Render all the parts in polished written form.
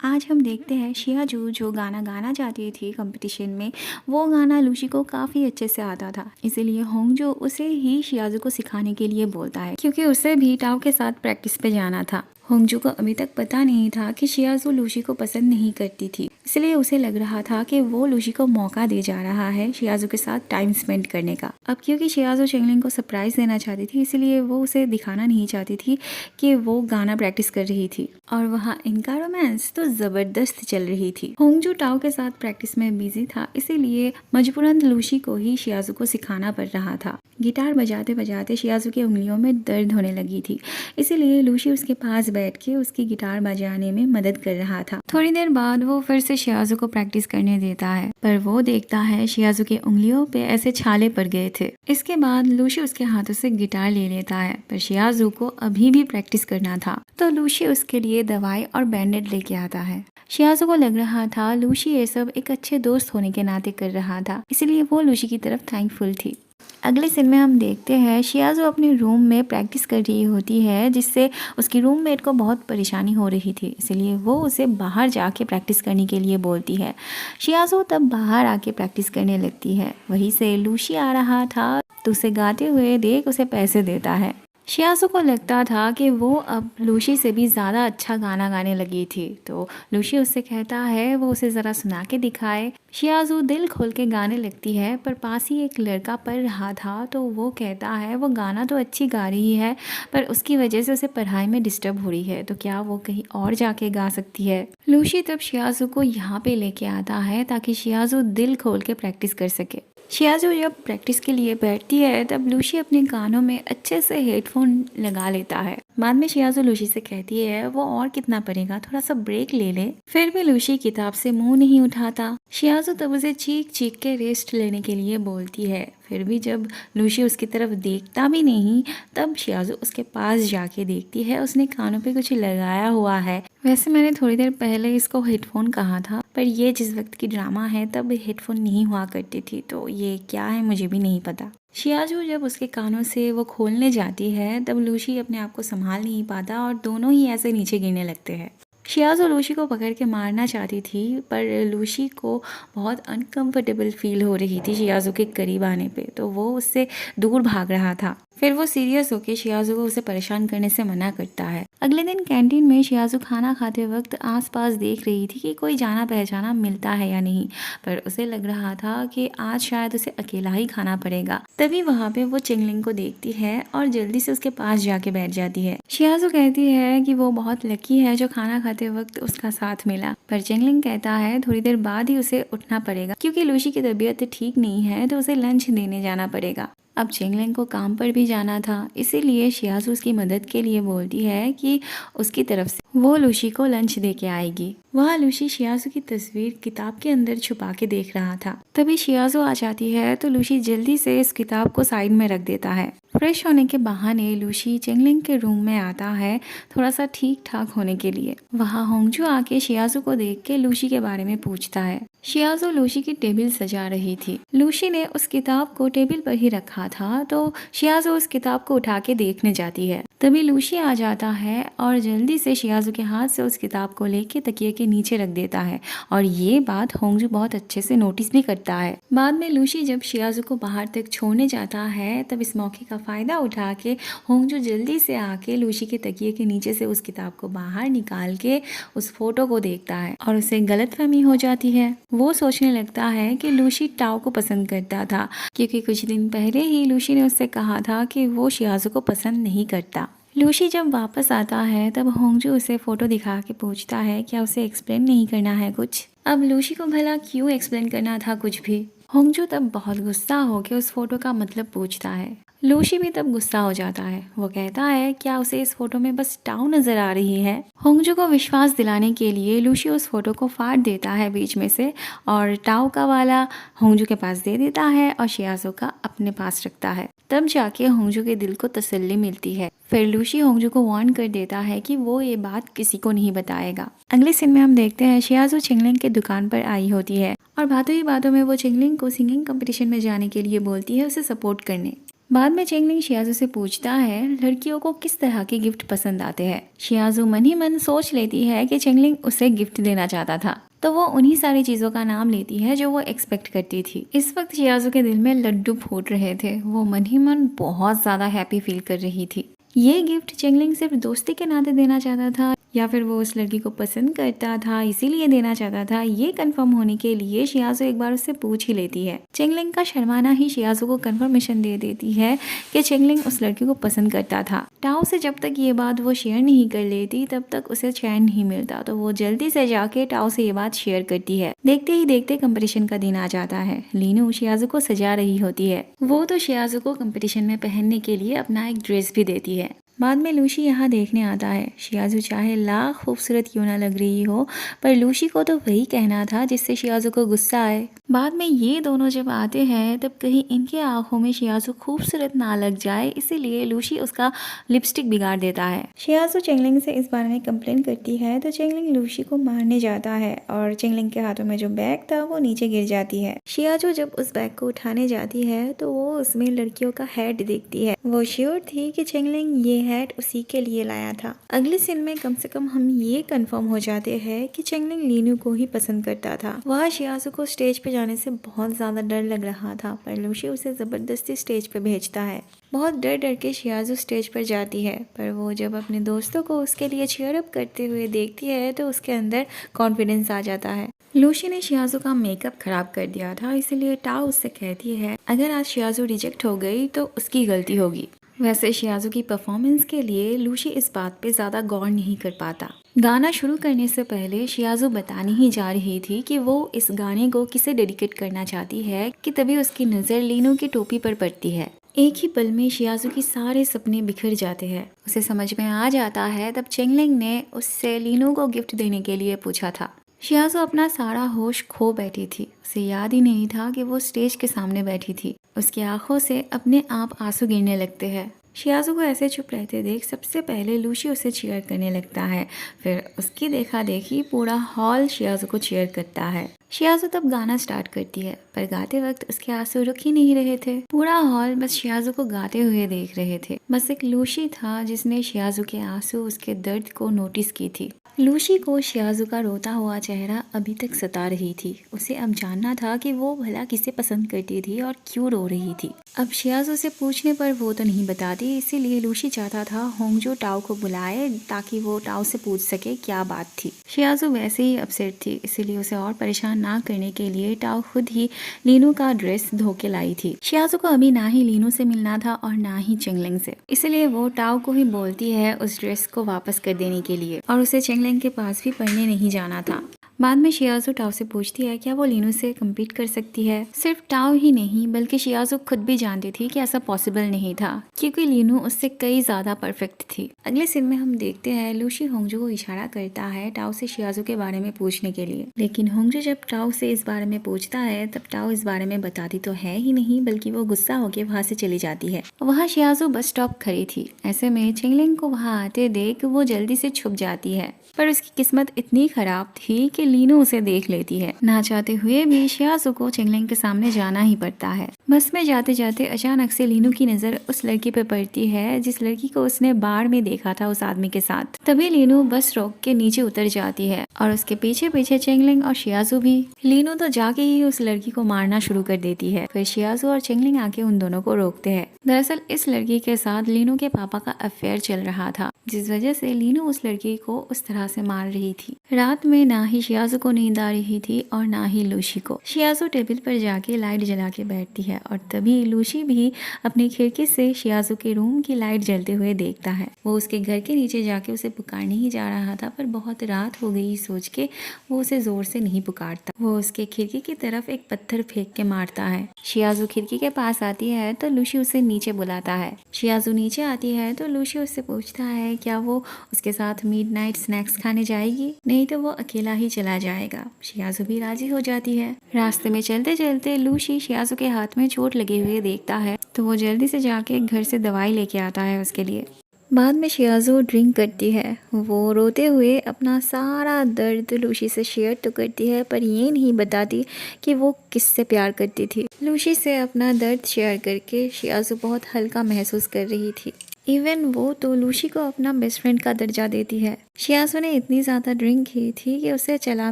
आज हम देखते हैं शियाजू जो गाना गाना चाहती थी कंपटीशन में, वो गाना लूशी को काफ़ी अच्छे से आता था। इसीलिए होंगजो उसे ही शियाजू को सिखाने के लिए बोलता है, क्योंकि उसे भी टाओ के साथ प्रैक्टिस पे जाना था। होंगजू को अभी तक पता नहीं था कि शियाजू लूशी को पसंद नहीं करती थी, इसलिए उसे लग रहा था कि वो लूशी को मौका दे जा रहा है शियाजू के साथ टाइम स्पेंड करने का। अब क्योंकि शियाजू चेंगलिंग को सरप्राइज देना चाहती थी, इसलिए वो उसे दिखाना नहीं चाहती थी कि वो गाना प्रैक्टिस कर रही थी, और वहाँ इनका रोमांस तो जबरदस्त चल रही थी। होंगजू टाओ के साथ प्रैक्टिस में बिजी था, इसीलिए मजबूरन लूशी को ही शियाजू को सिखाना पड़ रहा था। गिटार बजाते बजाते शियाजू की उंगलियों में दर्द होने लगी थी, इसीलिए लूशी उसके पास बैठ के उसकी गिटार बजाने में मदद कर रहा था। थोड़ी देर बाद वो फिर से शियाजू को प्रैक्टिस करने देता है, पर वो देखता है शियाजू की उंगलियों पे ऐसे छाले पड़ गए थे। इसके बाद लूशी उसके हाथों से गिटार ले लेता है, पर शियाजू को अभी भी प्रैक्टिस करना था, तो लूशी उसके लिए दवाई और बैंडेड लेके आता है। शियाजू को लग रहा था लूशी ये सब एक अच्छे दोस्त होने के नाते कर रहा था, इसलिए वो लूशी की तरफ थैंकफुल थी। अगले सीन में हम देखते हैं शियाजू अपने रूम में प्रैक्टिस कर रही होती है, जिससे उसकी रूममेट को बहुत परेशानी हो रही थी, इसलिए वो उसे बाहर जाके प्रैक्टिस करने के लिए बोलती है। शियाजू तब बाहर आके प्रैक्टिस करने लगती है। वहीं से लूशी आ रहा था, तो उसे गाते हुए देख उसे पैसे देता है। शियाजू को लगता था कि वो अब लूशी से भी ज़्यादा अच्छा गाना गाने लगी थी, तो लूशी उससे कहता है वो उसे ज़रा सुना के दिखाए। शियाजू दिल खोल के गाने लगती है, पर पास ही एक लड़का पढ़ रहा था, तो वो कहता है वो गाना तो अच्छी गा रही है, पर उसकी वजह से उसे पढ़ाई में डिस्टर्ब हो रही है, तो क्या वो कहीं और जाके गा सकती है। लूशी तब शियाजू को यहाँ पे लेके आता है ताकि शियाजू दिल खोल के प्रैक्टिस कर सके। शियाजू जब प्रैक्टिस के लिए बैठती है, तब लूशी अपने कानों में अच्छे से हेडफोन लगा लेता है। बाद में शियाजू लूशी से कहती है वो और कितना पढ़ेगा, थोड़ा सा ब्रेक ले ले। फिर भी लूशी किताब से मुंह नहीं उठाता। शियाजू तब उसे चीख चीख के रेस्ट लेने के लिए बोलती है। फिर भी जब लूशी उसकी तरफ देखता भी नहीं, तब शियाजू उसके पास जाके देखती है उसने कानों पे कुछ लगाया हुआ है। वैसे मैंने थोड़ी देर पहले इसको हेडफोन कहा था, पर ये जिस वक्त की ड्रामा है तब हेडफोन नहीं हुआ करती थी, तो ये क्या है मुझे भी नहीं पता। शियाजू जब उसके कानों से वो खोलने जाती है, तब लूशी अपने आप को संभाल नहीं पाता और दोनों ही ऐसे नीचे गिरने लगते हैं। शियाजू लूशी को पकड़ के मारना चाहती थी, पर लूशी को बहुत अनकंफर्टेबल फील हो रही थी शियाजू के करीब आने पे, तो वो उससे दूर भाग रहा था। फिर वो सीरियस होकर शियाजू को उसे परेशान करने से मना करता है। अगले दिन कैंटीन में शियाजू खाना खाते वक्त आसपास देख रही थी कि कोई जाना पहचाना मिलता है या नहीं, पर उसे लग रहा था कि आज शायद उसे अकेला ही खाना पड़ेगा। तभी वहाँ पे वो चेंगलिंग को देखती है और जल्दी से उसके पास जाके बैठ जाती है। शियाजू कहती है कि वो बहुत लकी है जो खाना खाते वक्त उसका साथ मिला, पर चेंगलिंग कहता है थोड़ी देर बाद ही उसे उठना पड़ेगा, क्योंकि लूशी की तबीयत ठीक नहीं है, तो उसे लंच देने जाना पड़ेगा। अब चेंगलिंग को काम पर भी जाना था, इसीलिए शियाजू उसकी मदद के लिए बोलती है कि उसकी तरफ से वो लूशी को लंच दे के आएगी। वहाँ लूशी शियाजू की तस्वीर किताब के अंदर छुपा के देख रहा था। तभी शियाजू आ जाती है, तो लूशी जल्दी से इस किताब को साइड में रख देता है। फ्रेश होने के बहाने लूशी चेंगलिंग के रूम में आता है, थोड़ा सा ठीक ठाक होने के लिए। वहाँ होंगजू आके शियाजू को देख के लूशी के बारे में पूछता है। शियाजू लूशी की टेबल सजा रही थी। लूशी ने उस किताब को टेबल पर ही रखा था, तो शियाजू उस किताब को उठा के देखने जाती है। तभी लूशी आ जाता है और जल्दी से शियाजू के हाथ से उस किताब को लेके तकिए के नीचे रख देता है, और ये बात होंगजू बहुत अच्छे से नोटिस भी करता है। बाद में लूशी जब शियाजू को बाहर तक छोड़ने जाता है, तब इस मौके का फायदा उठा के होंगजू जल्दी से आके लूशी के तकिए के नीचे से उस किताब को बाहर निकाल के उस फोटो को देखता है, और उसे गलतफहमी हो जाती है। वो सोचने लगता है कि लूशी टाओ को पसंद करता था, क्योंकि कुछ दिन पहले ही लूशी ने उससे कहा था कि वो शियाजू को पसंद नहीं करता। लूशी जब वापस आता है, तब होंगजू उसे फोटो दिखा के पूछता है क्या उसे एक्सप्लेन नहीं करना है कुछ। अब लूशी को भला क्यों एक्सप्लेन करना था कुछ भी। होंगजू तब बहुत गुस्सा होकर उस फोटो का मतलब पूछता है। लूशी भी तब गुस्सा हो जाता है। वो कहता है क्या उसे इस फोटो में बस टाओ नजर आ रही है। होंगजू को विश्वास दिलाने के लिए लूशी उस फोटो को फाड़ देता है बीच में से, और टाओ का वाला होंगजू के पास दे देता है और शियाजू का अपने पास रखता है। तब जाके होंगजू के दिल को तसल्ली मिलती है। फिर लूशी होंगजू को वार्न कर देता है कि वो ये बात किसी को नहीं बताएगा। अगले सीन में हम देखते हैं शियाजू चेंगलिंग की दुकान पर आई होती है, और बातों ही बातों में वो चेंगलिंग को सिंगिंग कंपटीशन में जाने के लिए बोलती है उसे सपोर्ट करने। बाद में चेंगलिंग शियाजू से पूछता है लड़कियों को किस तरह के गिफ्ट पसंद आते हैं। शियाजू मन ही मन सोच लेती है कि चेंगलिंग उसे गिफ्ट देना चाहता था, तो वो उन्हीं सारी चीजों का नाम लेती है जो वो एक्सपेक्ट करती थी। इस वक्त शियाजू के दिल में लड्डू फूट रहे थे, वो मन ही मन बहुत ज्यादा हैप्पी फील कर रही थी। ये गिफ्ट चेंगलिंग सिर्फ दोस्ती के नाते देना चाहता था या फिर वो उस लड़की को पसंद करता था इसीलिए देना चाहता था, ये कंफर्म होने के लिए शियाजू एक बार उससे पूछ ही लेती है। चेंगलिंग का शर्माना ही शियाजू को कंफर्मेशन दे देती है कि चेंगलिंग उस लड़की को पसंद करता था। टाओ से जब तक ये बात वो शेयर नहीं कर लेती तब तक उसे चैन नहीं मिलता, तो वो जल्दी से जाके टाओ से ये बात शेयर करती है। देखते ही देखते कंपटीशन का दिन आ जाता है। लीनू शियाजू को सजा रही होती है। वो तो शियाजू को कंपटीशन में पहनने के लिए अपना एक ड्रेस भी देती है। बाद में लूशी यहाँ देखने आता है। शियाजू चाहे लाख खूबसूरत क्यों ना लग रही हो, पर लूशी को तो वही कहना था जिससे शियाजू को गुस्सा आए। बाद में ये दोनों जब आते हैं तब कहीं इनके आंखों में शियाजू खूबसूरत ना लग जाए, इसीलिए लूशी उसका लिपस्टिक बिगाड़ देता है। शियाजू चेंगलिंग से इस बारे में कंप्लेन करती है तो चेंगलिंग लूशी को मारने जाता है और चेंगलिंग के हाथों में जो बैग था वो नीचे गिर जाती है। शियाजू जब उस बैग को उठाने जाती है तो वो उसमें लड़कियों का हेड देखती है। वो श्योर थी कि चेंगलिंग ये हेड उसी के लिए लाया था। अगले सीन में कम से कम हम ये कंफर्म हो जाते हैं कि चेंगलिंग लीनू को ही पसंद करता था। वह शियाजू को स्टेज पे जाने से बहुत ज्यादा डर लग रहा था, पर लूशी उसे जबरदस्ती स्टेज पे भेजता है। बहुत डर डर के शियाजू स्टेज पर जाती है, पर वो जब अपने दोस्तों को उसके लिए चीयर अप करते हुए देखती है तो उसके अंदर कॉन्फिडेंस आ जाता है। लूशी ने शियाजू का मेकअप खराब कर दिया था, इसलिए टाओ उससे कहती है अगर आज शियाजू रिजेक्ट हो गई तो उसकी गलती होगी। वैसे शियाजू की परफॉर्मेंस के लिए लूशी इस बात पे ज़्यादा गौर नहीं कर पाता। गाना शुरू करने से पहले शियाजू बताने ही जा रही थी कि वो इस गाने को किसे डेडिकेट करना चाहती है कि तभी उसकी नज़र लीनू की टोपी पर पड़ती है। एक ही पल में शियाजू की सारे सपने बिखर जाते हैं। उसे समझ में आ जाता है तब चेंगलिंग ने उससे लीनू को गिफ्ट देने के लिए पूछा था। शियाजू अपना सारा होश खो बैठी थी। उसे याद ही नहीं था कि वो स्टेज के सामने बैठी थी। उसकी आंखों से अपने आप आंसू गिरने लगते हैं। शियाजू को ऐसे चुप रहते देख सबसे पहले लूशी उसे चीयर करने लगता है। फिर उसकी देखा देखी पूरा हॉल शियाजू को चीयर करता है। शियाजू तब गाना स्टार्ट करती है, पर गाते वक्त उसके आंसू रुक ही नहीं रहे थे। पूरा हॉल बस शियाजू को गाते हुए देख रहे थे। बस एक लूशी था जिसने शियाजू के आंसू, उसके दर्द को नोटिस की थी। लूशी को शियाजू का रोता हुआ चेहरा अभी तक सता रही थी। उसे अब जानना था कि वो भला किसे पसंद करती थी और क्यों रो रही थी। अब शियाजू से पूछने पर वो तो नहीं बताती, इसीलिए लूशी चाहता था होंगजो टाओ को बुलाए ताकि वो टाओ से पूछ सके क्या बात थी। शियाजू वैसे ही अपसेट थी, इसीलिए उसे और परेशान ना करने के लिए टाओ खुद ही लीनू का ड्रेस धो के लाई थी। शियाजू को अभी ना ही लीनू से मिलना था और ना ही चेंगलिंग से, इसलिए वो टाओ को ही बोलती है उस ड्रेस को वापस कर देने के लिए, और उसे चेंगलिंग के पास भी पढ़ने नहीं जाना था। बाद में शियाजू टाओ से पूछती है क्या वो लीनू से कम्पीट कर सकती है। सिर्फ टाओ ही नहीं बल्कि शियाजू खुद भी जानती थी कि ऐसा पॉसिबल नहीं था, क्योंकि लीनू उससे कई ज्यादा परफेक्ट थी। अगले सीन में हम देखते हैं लूशी होंगजू को इशारा करता है टाओ से शियाजू के बारे में पूछने के लिए, लेकिन होंगजू जब टाओ से इस बारे में पूछता है तब टाओ इस बारे में बताती तो है ही नहीं, बल्कि वो गुस्सा होकर वहाँ से चली जाती है। वहाँ शियाजू बस स्टॉप खड़ी थी। ऐसे में चेंगलिंग को वहाँ आते देख वो जल्दी से छुप जाती है, पर उसकी किस्मत इतनी खराब थी कि लीनू उसे देख लेती है। ना चाहते हुए भी शियाजू को चेंगलिंग के सामने जाना ही पड़ता है। बस में जाते जाते अचानक से लीनू की नजर उस लड़की पे पड़ती है जिस लड़की को उसने बाढ़ में देखा था उस आदमी के साथ। तभी लीनू बस रोक के नीचे उतर जाती है और उसके पीछे पीछे चेंगलिंग और शियाजू भी। लीनू तो जाके ही उस लड़की को मारना शुरू कर देती है। फिर शियाजू और चेंगलिंग आके उन दोनों को रोकते हैं। दरअसल इस लड़की के साथ लीनू के पापा का अफेयर चल रहा था, जिस वजह से लीनू उस लड़की को उस तरह से मार रही थी। रात में ना ही शियाजू को नींद आ रही थी और ना ही लूशी को। शियाजू टेबल पर जाके लाइट जला के बैठती है और तभी लूशी भी अपनी खिड़की से शियाजू के रूम की लाइट जलते हुए देखता है। वो उसके घर के नीचे जाके उसे पुकारने ही जा रहा था, पर बहुत रात हो गई सोच के वो उसे जोर से नहीं पुकारता। वो उसके खिड़की की तरफ एक पत्थर फेंक के मारता है। शियाजू खिड़की के पास आती है तो लूशी उसे नीचे बुलाता है। शियाजू नीचे आती है तो लूशी उससे पूछता है क्या वो उसके साथ मिडनाइट स्नैक्स खाने जाएगी, नहीं तो वो अकेला ही चला जाएगा। शियाजू भी राजी हो जाती है। रास्ते में चलते चलते लूशी शियाजू के हाथ में चोट लगे हुए देखता है, तो वो जल्दी से जाके घर से दवाई लेके आता है उसके लिए। बाद में शियाज़ू ड्रिंक करती है। वो रोते हुए अपना सारा दर्द लूशी से शेयर तो करती है, पर ये नहीं बताती कि वो किससे प्यार करती थी। लूशी से अपना दर्द शेयर करके शियाज़ू बहुत हल्का महसूस कर रही थी। इवन वो तो लूशी को अपना बेस्ट फ्रेंड का दर्जा देती है। शियाज़ू ने इतनी ज़्यादा ड्रिंक की थी कि उसे चला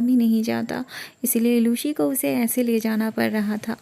भी नहीं जाता, इसलिए लूशी को उसे ऐसे ले जाना पड़ रहा था।